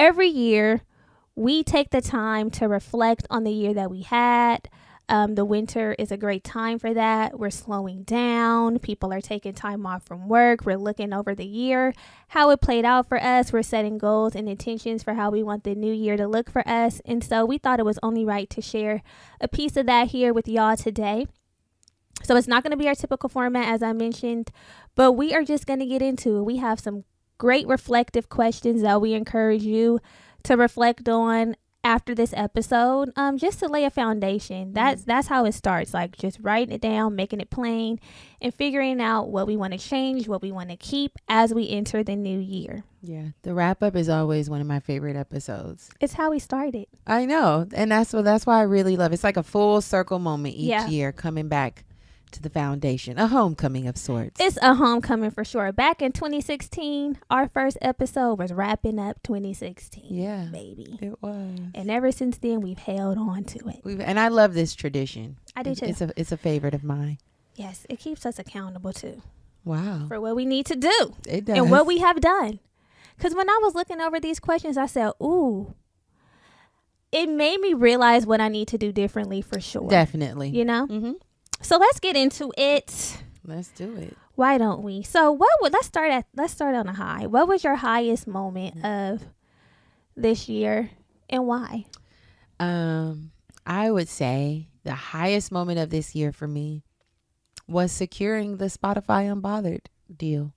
every year we take the time to reflect on the year that we had. The winter is a great time for that. We're slowing down. People are taking time off from work. We're looking over the year, how it played out for us. We're setting goals and intentions for how we want the new year to look for us. And so we thought it was only right to share a piece of that here with y'all today. So it's not going to be our typical format, as I mentioned, but we are just going to get into it. We have some great reflective questions that we encourage you to reflect on after this episode, just to lay a foundation. That's how it starts, like just writing it down, making it plain, and figuring out what we want to change, what we want to keep as we enter the new year. Yeah, the wrap up is always one of my favorite episodes. It's how we started. I know, and that's why I really love it. It's like a full circle moment each year, coming back to the foundation, a homecoming of sorts. It's a homecoming for sure. Back in 2016, our first episode was wrapping up 2016. Yeah, baby, it was. And ever since then, we've held on to it. And I love this tradition. I do too. It's a favorite of mine. Yes, it keeps us accountable too. Wow. For what we need to do. It does. And what we have done. Because when I was looking over these questions, I said, ooh, it made me realize what I need to do differently for sure. Definitely. You know? Mm-hmm. So let's get into it. Let's do it. Why don't we? So let's start on a high. What was your highest moment of this year and why? I would say the highest moment of this year for me was securing the Spotify Unbothered deal.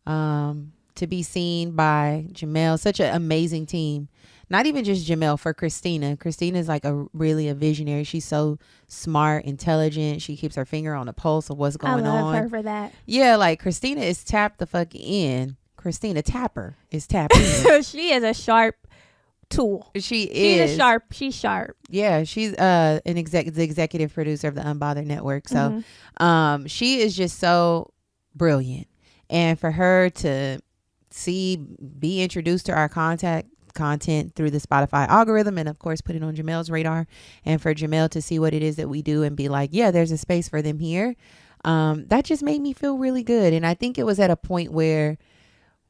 To be seen by Jamel, such an amazing team. Not even just Jamel, for Christina. Christina's like really a visionary. She's so smart, intelligent. She keeps her finger on the pulse of what's going on. I love her for that. Yeah, like Christina is tapped the fuck in. Christina Tapper is tapped in. She is a sharp tool. She's sharp. Yeah, she's the executive producer of the Unbothered Network. So she is just so brilliant. And for her to be introduced to our content through the Spotify algorithm, and of course put it on Jamel's radar, and for Jamel to see what it is that we do and be like, yeah, there's a space for them here. That just made me feel really good. And I think it was at a point where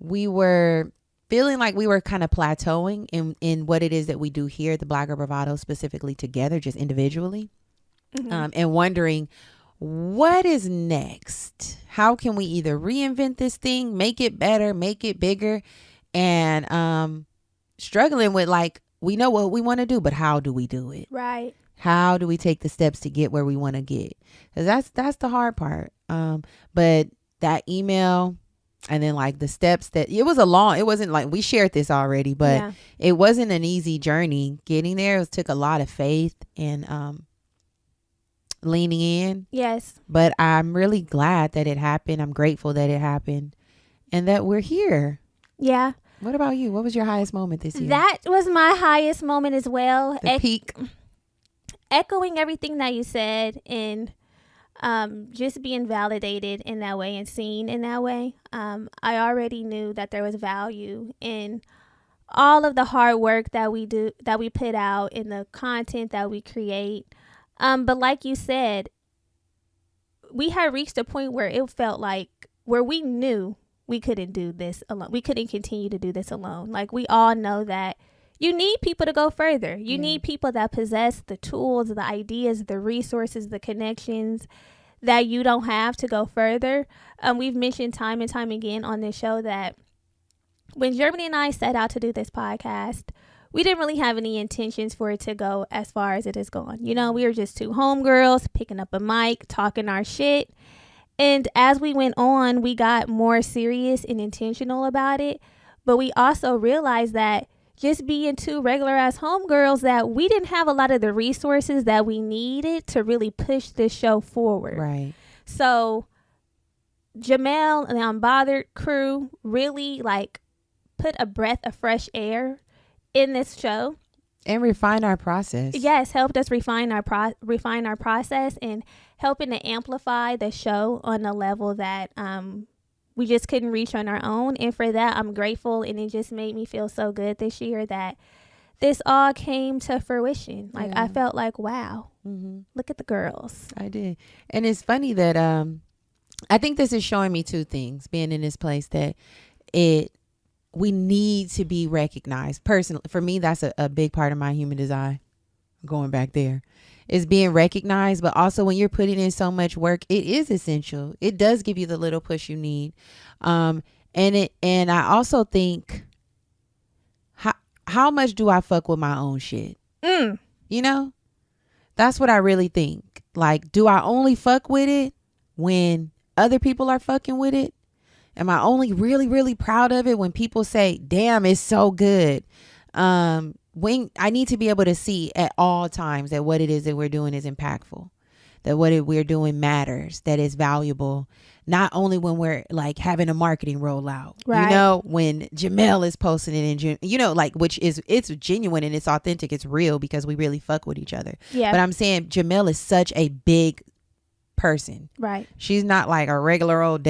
we were feeling like we were kind of plateauing in what it is that we do here at the Black Girl Bravado, specifically together, just individually, and wondering what is next. How can we either reinvent this thing, make it better, make it bigger, and struggling with, like, we know what we want to do, but how do we do it? Right. How do we take the steps to get where we want to get? Because that's the hard part. But that email, and then like the steps it wasn't like we shared this already, but it wasn't an easy journey getting there. It took a lot of faith and leaning in. Yes. But I'm really glad that it happened. I'm grateful that it happened and that we're here. Yeah. What about you? What was your highest moment this year? That was my highest moment as well. The peak. Echoing everything that you said, and just being validated in that way and seen in that way. I already knew that there was value in all of the hard work that we do, that we put out, in the content that we create. But like you said, we had reached a point where it felt like, where we knew we couldn't do this alone. We couldn't continue to do this alone. Like, we all know that you need people to go further. You need people that possess the tools, the ideas, the resources, the connections that you don't have to go further. We've mentioned time and time again on this show that when Germany and I set out to do this podcast, we didn't really have any intentions for it to go as far as it has gone. You know, we were just two homegirls picking up a mic, talking our shit. And as we went on, we got more serious and intentional about it. But we also realized that just being two regular ass homegirls, that we didn't have a lot of the resources that we needed to really push this show forward. Right. So Jamel and the Unbothered crew really like put a breath of fresh air in this show. And refine our process. Yes, helped us refine our process, and helping to amplify the show on a level that we just couldn't reach on our own. And for that, I'm grateful. And it just made me feel so good this year that this all came to fruition. Like, I felt like, wow, look at the girls. I did. And it's funny that I think this is showing me two things, being in this place, that we need to be recognized. Personally, for me, that's a big part of my human design. Going back there is being recognized, but also when you're putting in so much work, it is essential. It does give you the little push you need. And I also think, how much do I fuck with my own shit? You know, that's what I really think. Like, do I only fuck with it when other people are fucking with it? Am I only really, really proud of it when people say, damn, it's so good? When I need to be able to see at all times that what it is that we're doing is impactful, that what we're doing matters, that is valuable. Not only when we're like having a marketing rollout, right. You know, when Jamel is posting it and you know, like, which is, it's genuine and it's authentic. It's real because we really fuck with each other. Yeah. But I'm saying Jamel is such a big person. Right. She's not like a regular old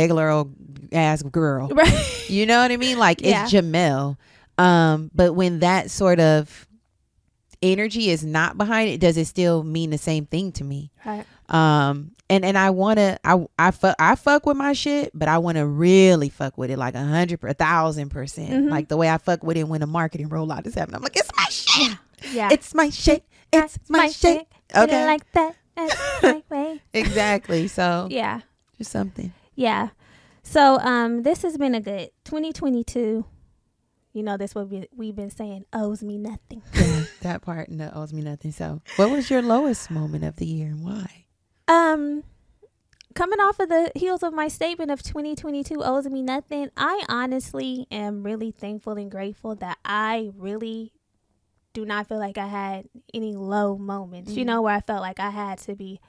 ass girl. Right. You know what I mean? Like, it's Jamel. But when that sort of energy is not behind it, does it still mean the same thing to me? Right. And I fuck with my shit, but I want to really fuck with it like 1,000%. Like the way I fuck with it when the marketing rollout is happening. I'm like, it's my shit. Yeah. It's my shit. It's my shit. Okay. Like that. That's my way. Exactly. So yeah, just something. Yeah. So, this has been a good 2022. You know, that's what we've been saying, owes me nothing. Yeah, that part, no, owes me nothing. So what was your lowest moment of the year and why? Coming off of the heels of my statement of 2022 owes me nothing, I honestly am really thankful and grateful that I really do not feel like I had any low moments, you know, where I felt like I had to be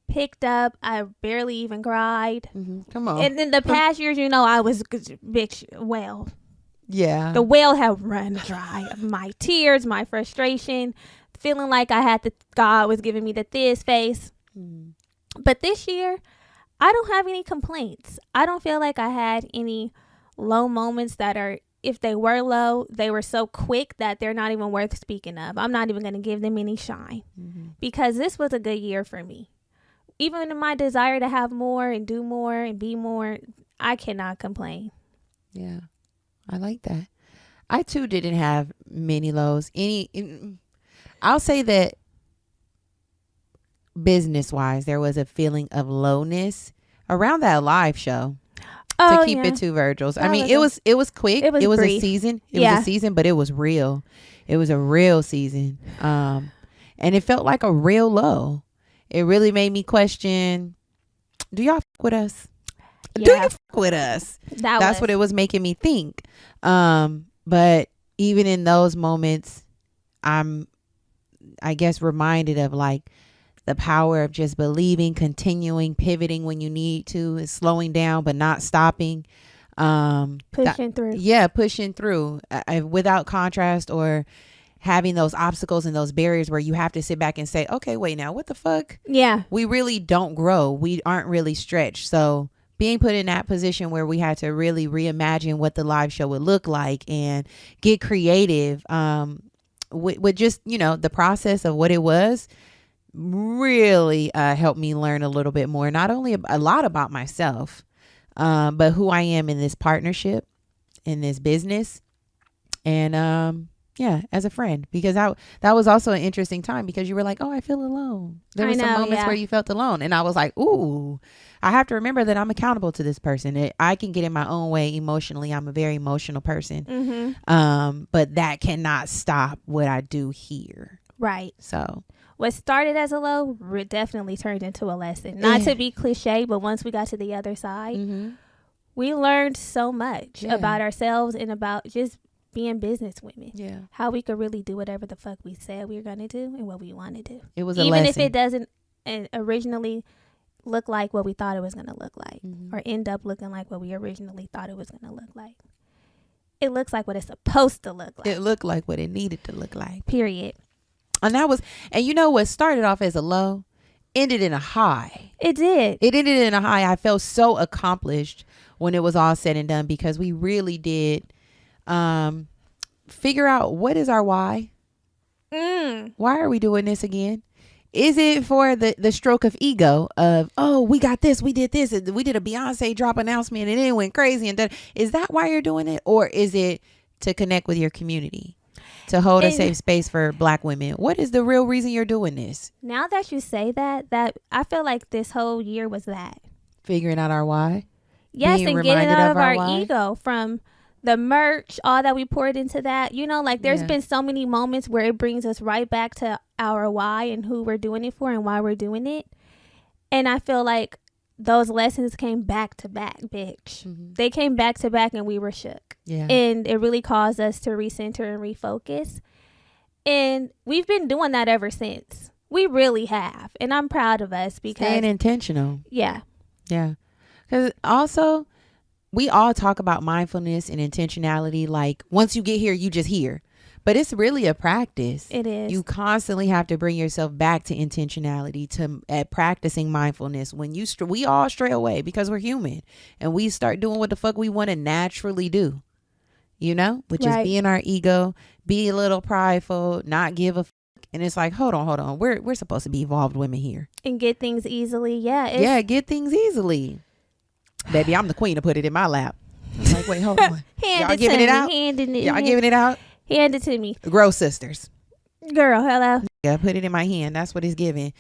picked up. I barely even cried. Come on. And in the past years, you know, I was well. Yeah. The well have run dry. My tears, my frustration, feeling like God was giving me the this face. But this year, I don't have any complaints. I don't feel like I had any low moments that are, if they were low, they were so quick that they're not even worth speaking of. I'm not even going to give them any shine because this was a good year for me. Even in my desire to have more and do more and be more, I cannot complain. Yeah. I like that. I too didn't have many lows. I'll say that business wise, there was a feeling of lowness around that live show. To keep it to Virgil's. I mean, it was quick. It was a season. It was a season, but it was real. It was a real season. And it felt like a real low. It really made me question, do y'all fuck with us? Yeah. Do you fuck with us? That's what it was making me think. But even in those moments, I'm, I guess, reminded of like the power of just believing, continuing, pivoting when you need to, slowing down but not stopping. Pushing through. Yeah, pushing through without contrast or having those obstacles and those barriers where you have to sit back and say, okay, wait, now what the fuck? Yeah. We really don't grow. We aren't really stretched. So being put in that position where we had to really reimagine what the live show would look like and get creative with just, you know, the process of what it was really helped me learn a little bit more, not only a lot about myself, but who I am in this partnership, in this business. And yeah, as a friend, because that was also an interesting time because you were like, oh, I feel alone. There were some moments where you felt alone. And I was like, ooh, I have to remember that I'm accountable to this person. I can get in my own way emotionally. I'm a very emotional person. But that cannot stop what I do here. Right. So what started as a low definitely turned into a lesson. Not to be cliche, but once we got to the other side, we learned so much about ourselves and about just being business women. Yeah. How we could really do whatever the fuck we said we were going to do and what we want to do. It was a lesson. Even if it doesn't originally look like what we thought it was going to look like or end up looking like what we originally thought it was going to look like. It looks like what it's supposed to look like. It looked like what it needed to look like. Period. And you know what started off as a low ended in a high. It did. It ended in a high. I felt so accomplished when it was all said and done because we really did figure out what is our why. Why are we doing this again? Is it for the stroke of ego of, oh, we got this, we did this, we did a Beyonce drop announcement and it went crazy and done. Is that why you're doing it? Or is it to connect with your community, to hold a safe space for Black women. What is the real reason you're doing this? Now that you say that I feel like this whole year was that. Figuring out our why? Yes, Being and getting out of our why? ego, from the merch, all that we poured into that. You know, like there's been so many moments where it brings us right back to our why and who we're doing it for and why we're doing it. And I feel like those lessons came back to back, bitch. Mm-hmm. They came back to back and we were shook. Yeah. And it really caused us to recenter and refocus. And we've been doing that ever since. We really have. And I'm proud of us because... Staying intentional. Yeah. Yeah. Because also, we all talk about mindfulness and intentionality. Like, once you get here, you just here. But it's really a practice. It is. You constantly have to bring yourself back to intentionality, at practicing mindfulness. When we all stray away because we're human, and we start doing what the fuck we want to naturally do, you know, which is be in our ego, be a little prideful, not give a fuck. And it's like, hold on. We're supposed to be evolved women here and get things easily. Yeah. Get things easily. Baby, I'm the queen to put it in my lap. I'm like, wait, hold on. Y'all giving it out? Y'all giving it out? Hand it to me. Grow sisters. Girl, hello. Yeah, put it in my hand. That's what it's giving.